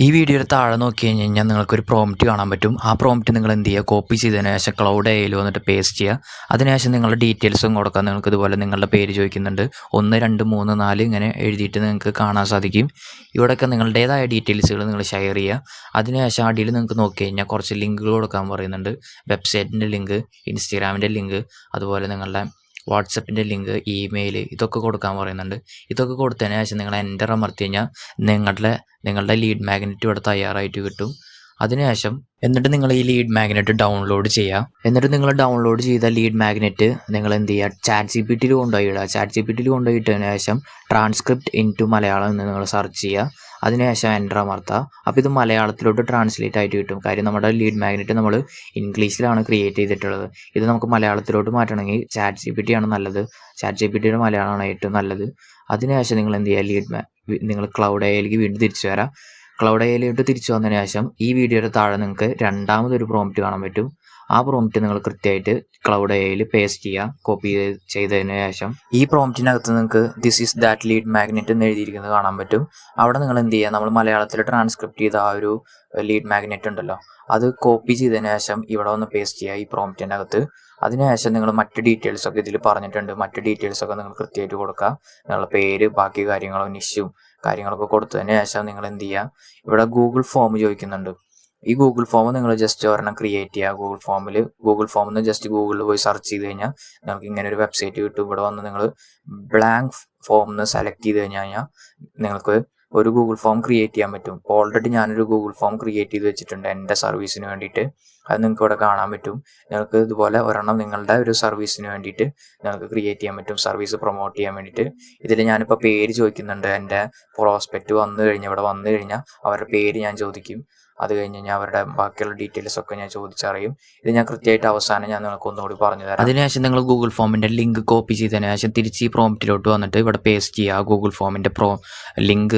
ഈ വീഡിയോയുടെ താഴെ നോക്കി കഴിഞ്ഞാൽ നിങ്ങൾക്കൊരു പ്രോംപ്റ്റ് കാണാൻ പറ്റും. ആ പ്രോംപ്റ്റ് നിങ്ങൾ എന്ത് ചെയ്യുക, കോപ്പി ചെയ്തതിന് ശേഷം ക്ലൗഡ് എയിൽ വന്നിട്ട് പേസ്റ്റ് ചെയ്യുക. അതിനുശേഷം നിങ്ങളുടെ ഡീറ്റെയിൽസും കൊടുക്കുക. നിങ്ങൾക്ക് ഇതുപോലെ നിങ്ങളുടെ പേര് ചോദിക്കുന്നുണ്ട്. 1 2 3 4 ഇങ്ങനെ എഴുതിയിട്ട് നിങ്ങൾക്ക് കാണാൻ സാധിക്കും. ഇവിടെയൊക്കെ നിങ്ങളുടേതായ ഡീറ്റെയിൽസുകൾ നിങ്ങൾ ഷെയർ ചെയ്യുക. അതിനുശേഷം അടിയിൽ നിങ്ങൾക്ക് നോക്കി കഴിഞ്ഞാൽ കുറച്ച് ലിങ്കുകൾ കൊടുക്കാൻ പറയുന്നുണ്ട്. വെബ്സൈറ്റിൻ്റെ ലിങ്ക്, ഇൻസ്റ്റാഗ്രാമിൻ്റെ ലിങ്ക്, അതുപോലെ നിങ്ങളുടെ വാട്സപ്പിൻ്റെ ലിങ്ക്, ഇമെയിൽ, ഇതൊക്കെ കൊടുക്കാൻ പറയുന്നുണ്ട്. ഇതൊക്കെ കൊടുത്തതിന് ശേഷം നിങ്ങൾ എൻ്റർ അമർത്തി കഴിഞ്ഞാൽ നിങ്ങളുടെ ലീഡ് മാഗ്നറ്റ് ഇവിടെ തയ്യാറായിട്ട് കിട്ടും. അതിനുശേഷം എന്നിട്ട് നിങ്ങൾ ഈ ലീഡ് മാഗ്നറ്റ് ഡൗൺലോഡ് ചെയ്യുക. എന്നിട്ട് നിങ്ങൾ ഡൗൺലോഡ് ചെയ്ത ലീഡ് മാഗ്നറ്റ് നിങ്ങൾ എന്ത് ചെയ്യുക, ChatGPT കൊണ്ടുപോയി ഇടുക. ChatGPT കൊണ്ടുപോയി ഇട്ടതിന് ശേഷം ട്രാൻസ്ക്രിപ്റ്റ് ഇൻ ടു മലയാളം എന്ന് നിങ്ങൾ സെർച്ച് ചെയ്യുക. അതിനുശേഷം എൻ്റർ അമർത്തുക. അപ്പോൾ ഇത് മലയാളത്തിലോട്ട് ട്രാൻസ്ലേറ്റ് ആയിട്ട് കിട്ടും. കാര്യം നമ്മുടെ ലീഡ് മാഗ്നറ്റ് നമ്മൾ ഇംഗ്ലീഷിലാണ് ക്രിയേറ്റ് ചെയ്തിട്ടുള്ളത്. ഇത് നമുക്ക് മലയാളത്തിലോട്ട് മാറ്റണമെങ്കിൽ ChatGPT ആണ് നല്ലത്. ChatGPTയുടെ മലയാളമാണ് ഏറ്റവും നല്ലത്. അതിനുശേഷം നിങ്ങൾ എന്ത് ചെയ്യുക, നിങ്ങൾ ക്ലൗഡ് എയിലേക്ക് വീണ്ടും തിരിച്ചു വരാം. ക്ലൗഡ് എയിലോട്ട് തിരിച്ചു വന്നതിന് ശേഷം ഈ വീഡിയോയുടെ താഴെ നിങ്ങൾക്ക് രണ്ടാമതൊരു പ്രോംപ്റ്റ് കാണാൻ പറ്റും. ആ പ്രോംപ്റ്റ് നിങ്ങൾ കൃത്യമായിട്ട് ക്ലൗഡ് എയിൽ പേസ്റ്റ് ചെയ്യുക, കോപ്പി ചെയ്തതിന് ശേഷം. ഈ പ്രോംപ്റ്റിനകത്ത് നിങ്ങൾക്ക് this is that lead magnet എന്ന് എഴുതിയിരിക്കുന്നത് കാണാൻ പറ്റും. അവിടെ നിങ്ങൾ എന്ത് ചെയ്യുക, നമ്മൾ മലയാളത്തിൽ ട്രാൻസ്ക്രിപ്റ്റ് ചെയ്ത ആ ഒരു ലീഡ് മാഗ്നറ്റ് ഉണ്ടല്ലോ, അത് കോപ്പി ചെയ്തതിന് ശേഷം ഇവിടെ ഒന്ന് പേസ്റ്റ് ചെയ്യുക ഈ പ്രോംപ്റ്റിൻ്റെ അകത്ത്. അതിനുശേഷം നിങ്ങൾ മറ്റ് ഡീറ്റെയിൽസൊക്കെ ഇതിൽ പറഞ്ഞിട്ടുണ്ട്. മറ്റ് ഡീറ്റെയിൽസൊക്കെ നിങ്ങൾ കൃത്യമായിട്ട് കൊടുക്കുക. നിങ്ങളുടെ പേര്, ബാക്കി കാര്യങ്ങളും, നിഷും കാര്യങ്ങളൊക്കെ കൊടുത്തതിന് ശേഷം നിങ്ങൾ എന്ത് ചെയ്യുക, ഇവിടെ ഗൂഗിൾ ഫോം ചോദിക്കുന്നുണ്ട്. ഈ ഗൂഗിൾ ഫോം നിങ്ങൾ ജസ്റ്റ് ഒരെണ്ണം ക്രിയേറ്റ് ചെയ്യുക. ഗൂഗിൾ ഫോമിൽ നിന്ന് ജസ്റ്റ് ഗൂഗിളിൽ പോയി സെർച്ച് ചെയ്ത് കഴിഞ്ഞാൽ നിങ്ങൾക്ക് ഇങ്ങനെ ഒരു വെബ്സൈറ്റ് കിട്ടും. ഇവിടെ വന്ന് നിങ്ങൾ ബ്ലാങ്ക് ഫോം എന്ന് സെലക്ട് ചെയ്ത് കഴിഞ്ഞാൽ നിങ്ങൾക്ക് ഒരു ഗൂഗിൾ ഫോം ക്രിയേറ്റ് ചെയ്യാൻ പറ്റും. ഇപ്പോൾ ഓൾറെഡി ഞാനൊരു ഗൂഗിൾ ഫോം ക്രിയേറ്റ് ചെയ്ത് വെച്ചിട്ടുണ്ട് എൻ്റെ സർവീസിന് വേണ്ടിയിട്ട്. അത് നിങ്ങൾക്ക് ഇവിടെ കാണാൻ പറ്റും. നിങ്ങൾക്ക് ഇതുപോലെ ഒരെണ്ണം നിങ്ങളുടെ ഒരു സർവീസിന് വേണ്ടിയിട്ട് നിങ്ങൾക്ക് ക്രിയേറ്റ് ചെയ്യാൻ പറ്റും, സർവീസ് പ്രൊമോട്ട് ചെയ്യാൻ വേണ്ടിയിട്ട്. ഇതിൽ ഞാനിപ്പോൾ പേര് ചോദിക്കുന്നുണ്ട്. എൻ്റെ പ്രോസ്പെക്റ്റ് ഇവിടെ വന്നു കഴിഞ്ഞാൽ അവരുടെ പേര് ഞാൻ ചോദിക്കും. അത് കഴിഞ്ഞ് കഴിഞ്ഞാൽ അവരുടെ ബാക്കിയുള്ള ഡീറ്റെയിൽസൊക്കെ ഞാൻ ചോദിച്ചറിയും. ഇത് ഞാൻ കൃത്യമായിട്ട് അവസാനം ഞാൻ നിങ്ങൾക്ക് ഒന്നുകൂടി പറഞ്ഞു തരാം. അതിനുശേഷം നിങ്ങൾ ഗൂഗിൾ ഫോമിൻ്റെ ലിങ്ക് കോപ്പി ചെയ്തതിന് ശേഷം തിരിച്ച് ഈ പ്രോംപ്റ്റിലോട്ട് വന്നിട്ട് ഇവിടെ പേസ്റ്റ് ചെയ്യുക. ഗൂഗിൾ ഫോമിൻ്റെ ലിങ്ക്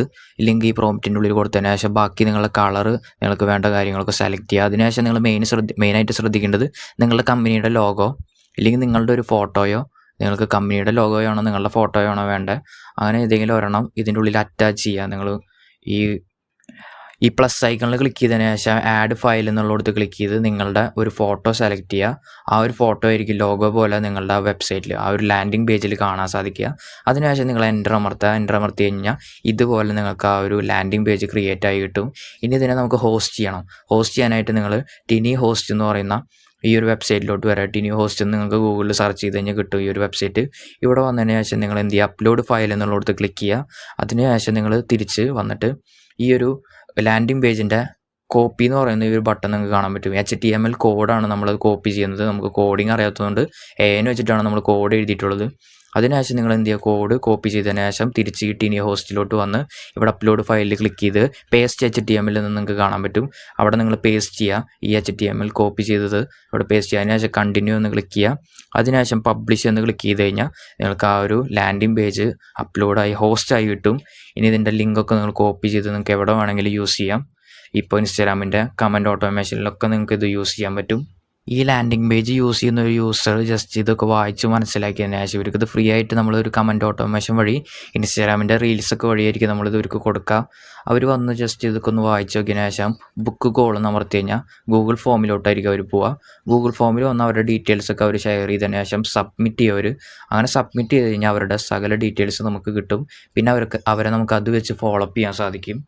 ഈ പ്രോംപ്റ്റിൻ്റെ ഉള്ളിൽ കൊടുത്തതിന് ശേഷം ബാക്കി നിങ്ങളുടെ കളറ്, നിങ്ങൾക്ക് വേണ്ട കാര്യങ്ങളൊക്കെ സെലക്ട് ചെയ്യുക. അതിനുശേഷം നിങ്ങൾ മെയിനായിട്ട് ശ്രദ്ധിക്കേണ്ടത് നിങ്ങളുടെ കമ്പനിയുടെ ലോഗോ, ഇല്ലെങ്കിൽ നിങ്ങളുടെ ഒരു ഫോട്ടോയോ, നിങ്ങൾക്ക് കമ്പനിയുടെ ലോഗോയോ ആണോ നിങ്ങളുടെ ഫോട്ടോയോ ആണോ വേണ്ടത്, അങ്ങനെ ഏതെങ്കിലും ഒരെണ്ണം ഇതിൻ്റെ ഉള്ളിൽ അറ്റാച്ച് ചെയ്യുക. നിങ്ങൾ ഈ പ്ലസ് ഐക്കണിൽ ക്ലിക്ക് ചെയ്തതിന് ശേഷം ആഡ് ഫയൽ എന്നുള്ളിടത്ത് ക്ലിക്ക് ചെയ്ത് നിങ്ങളുടെ ഒരു ഫോട്ടോ സെലക്ട് ചെയ്യുക. ആ ഒരു ഫോട്ടോ ആയിരിക്കും ലോഗോ പോലെ നിങ്ങളുടെ വെബ്സൈറ്റിൽ, ആ ഒരു ലാൻഡിംഗ് പേജിൽ കാണാൻ സാധിക്കുക. അതിനുശേഷം നിങ്ങൾ എൻ്റർ അമർത്തി കഴിഞ്ഞാൽ ഇതുപോലെ നിങ്ങൾക്ക് ആ ഒരു ലാൻഡിംഗ് പേജ് ക്രിയേറ്റ് ആയി കിട്ടും. ഇനി ഇതിനെ നമുക്ക് ഹോസ്റ്റ് ചെയ്യണം. ഹോസ്റ്റ് ചെയ്യാനായിട്ട് നിങ്ങൾ ടിനി ഹോസ്റ്റ് എന്ന് പറയുന്ന ഈ ഒരു വെബ്സൈറ്റിലോട്ട് വരാം. ടിനി ഹോസ്റ്റ് എന്ന് നിങ്ങൾക്ക് ഗൂഗിളിൽ സെർച്ച് ചെയ്ത് കഴിഞ്ഞാൽ കിട്ടും ഈ ഒരു വെബ്സൈറ്റ്. ഇവിടെ വന്നതിന് ശേഷം നിങ്ങൾ എന്ത് ചെയ്യുക, അപ്ലോഡ് ഫയൽ എന്നുള്ളിടത്ത് ക്ലിക്ക് ചെയ്യുക. അതിനുശേഷം നിങ്ങൾ തിരിച്ച് വന്നിട്ട് ഈ ഒരു ലാൻഡിംഗ് പേജിൻ്റെ കോപ്പി എന്ന് പറയുന്ന ഈ ഒരു ബട്ടൺ നിങ്ങൾക്ക് കാണാൻ പറ്റും. HTML കോഡാണ് നമ്മളത് കോപ്പി ചെയ്യുന്നത്. നമുക്ക് കോഡിങ് അറിയാത്തതുകൊണ്ട് AI വെച്ചിട്ടാണ് നമ്മൾ കോഡ് എഴുതിയിട്ടുള്ളത്. അതിനുശേഷം നിങ്ങൾ എന്ത് ചെയ്യുക, കോഡ് കോപ്പി ചെയ്തതിന് ശേഷം തിരിച്ച് ടിനി ഹോസ്റ്റിലോട്ട് വന്ന് ഇവിടെ അപ്ലോഡ് ഫയലിൽ ക്ലിക്ക് ചെയ്ത് പേസ്റ്റ് HTML എന്ന് നിങ്ങൾക്ക് കാണാൻ പറ്റും. അവിടെ നിങ്ങൾ പേസ്റ്റ് ചെയ്യുക. ഈ HTML കോപ്പി ചെയ്തത് ഇവിടെ പേസ്റ്റ് ചെയ്യുക. അതിനുശേഷം കണ്ടിന്യൂ എന്ന് ക്ലിക്ക് ചെയ്യുക. അതിനുശേഷം പബ്ലിഷ് എന്ന് ക്ലിക്ക് ചെയ്ത് കഴിഞ്ഞാൽ നിങ്ങൾക്ക് ആ ഒരു ലാൻഡിംഗ് പേജ് അപ്ലോഡായി ഹോസ്റ്റായി കിട്ടും. ഇനി ഇതിൻ്റെ ലിങ്കൊക്കെ നിങ്ങൾ കോപ്പി ചെയ്ത് നിങ്ങൾക്ക് എവിടെ വേണമെങ്കിലും യൂസ് ചെയ്യാം. ഇപ്പോൾ ഇൻസ്റ്റാഗ്രാമിൻ്റെ കമൻറ്റ് ഓട്ടോമേഷനിലൊക്കെ നിങ്ങൾക്ക് ഇത് യൂസ് ചെയ്യാൻ പറ്റും. ഈ ലാൻഡിംഗ് പേജ് യൂസ് ചെയ്യുന്ന ഒരു യൂസർ ജസ്റ്റ് ഇതൊക്കെ വായിച്ച് മനസ്സിലാക്കിയതിന് ശേഷം ഇവർക്കിത് ഫ്രീ ആയിട്ട് നമ്മളൊരു കമൻറ്റ് ഓട്ടോമേഷൻ വഴി ഇൻസ്റ്റാഗ്രാമിൻ്റെ റീൽസൊക്കെ വഴിയായിരിക്കും നമ്മളിത് ഇവർക്ക് കൊടുക്കുക. അവർ വന്ന് ജസ്റ്റ് ഇതൊക്കെ ഒന്ന് വായിച്ച് നോക്കിയതിന് ശേഷം ബുക്ക് കോൾ എന്ന് അമർത്തി കഴിഞ്ഞാൽ ഗൂഗിൾ ഫോമിലോട്ടായിരിക്കും അവർ പോവുക. ഗൂഗിൾ ഫോമിൽ വന്ന് അവരുടെ ഡീറ്റെയിൽസൊക്കെ അവർ ഷെയർ ചെയ്തതിന് ശേഷം സബ്മിറ്റ് ചെയ്യുക. അങ്ങനെ സബ്മിറ്റ് ചെയ്ത് കഴിഞ്ഞാൽ അവരുടെ സകല ഡീറ്റെയിൽസ് നമുക്ക് കിട്ടും. പിന്നെ അവരെ നമുക്ക് അത് വെച്ച് ഫോളോ അപ്പ് ചെയ്യാൻ സാധിക്കും.